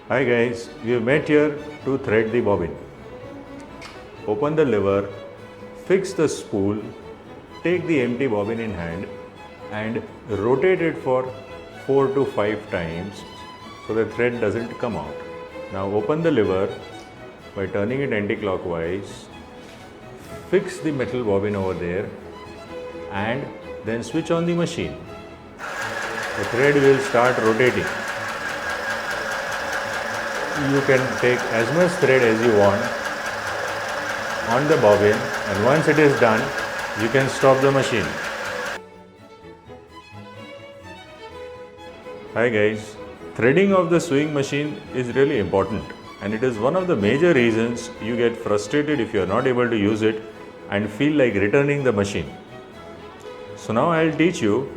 Hi guys, we have met here to thread the bobbin. Open the lever, fix the spool, take the empty bobbin in hand and rotate it for 4 to 5 times so the thread doesn't come out. Now open the lever by turning it anti-clockwise, fix the metal bobbin over there and then switch on the machine. The thread will start rotating. You can take as much thread as you want on the bobbin, and once it is done, you can stop the machine. Hi guys, threading of the sewing machine is really important, and it is one of the major reasons you get frustrated if you are not able to use it and feel like returning the machine. So now I will teach you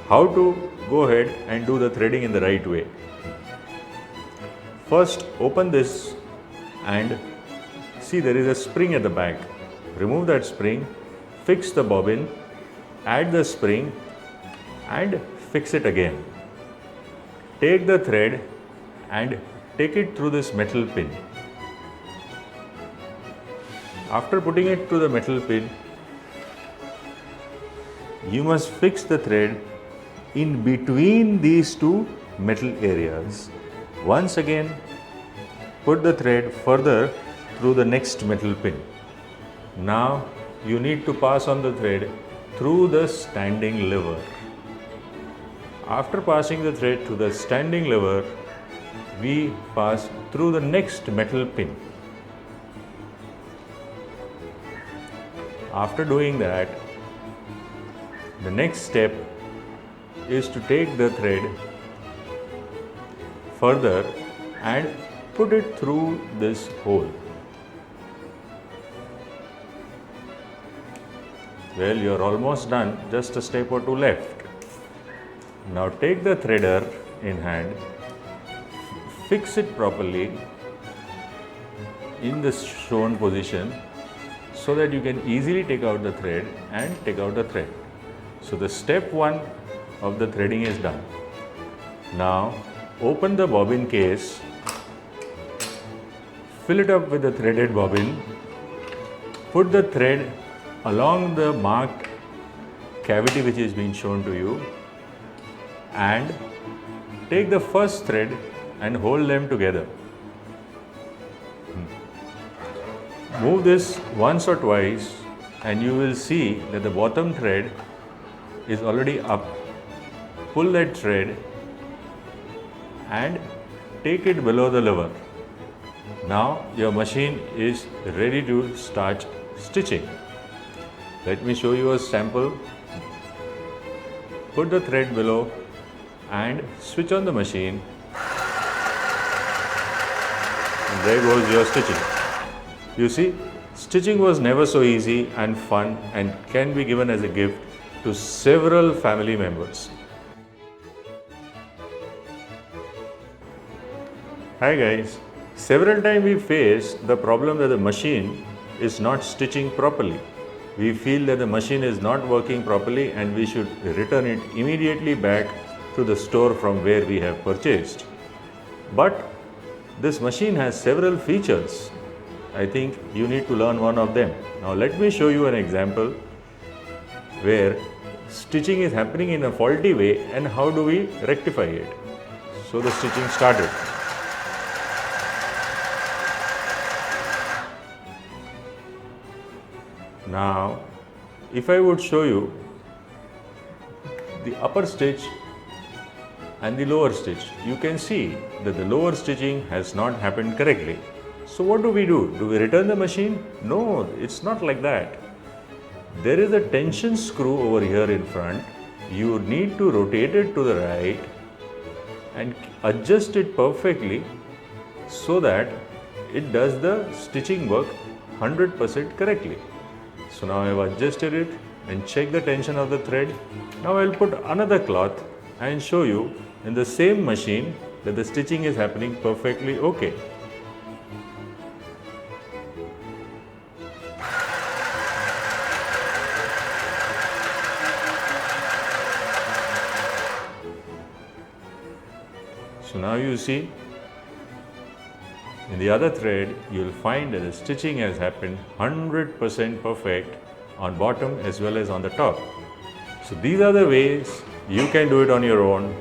how to go ahead and do the threading in the right way. First, open this and see there is a spring at the back. Remove that spring, fix the bobbin, add the spring and fix it again. Take the thread and take it through this metal pin. After putting it through the metal pin, you must fix the thread in between these two metal areas. Once again, put the thread further through the next metal pin. Now you need to pass on the thread through the standing lever. After passing the thread through the standing lever, we pass through the next metal pin. After doing that, the next step is to take the thread further and put it through this hole. Well, you are almost done, just a step or two left. Now take the threader in hand, fix it properly in the shown position so that you can easily take out the thread and take out the thread. So the step 1 of the threading is done. Now open the bobbin case, fill it up with the threaded bobbin, put the thread along the marked cavity which is being shown to you and take the first thread and hold them together. Move this once or twice and you will see that the bottom thread is already up. Pull that thread and take it below the lever. Now your machine is ready to start stitching. Let me show you a sample. Put the thread below and switch on the machine. And there goes your stitching. You see, stitching was never so easy and fun and can be given as a gift to several family members. Hi guys, several times we face the problem that the machine is not stitching properly. We feel that the machine is not working properly and we should return it immediately back to the store from where we have purchased. But this machine has several features. I think you need to learn one of them. Now let me show you an example where stitching is happening in a faulty way and how do we rectify it. So the stitching started. Now, if I would show you the upper stitch and the lower stitch, you can see that the lower stitching has not happened correctly. So what do? Do we return the machine? No, it's not like that. There is a tension screw over here in front. You need to rotate it to the right and adjust it perfectly so that it does the stitching work 100% correctly. So now I have adjusted it and check the tension of the thread. Now I will put another cloth and show you in the same machine that the stitching is happening perfectly okay. So now you see In the other thread, you will find that the stitching has happened 100% perfect on bottom as well as on the top. So these are the ways you can do it on your own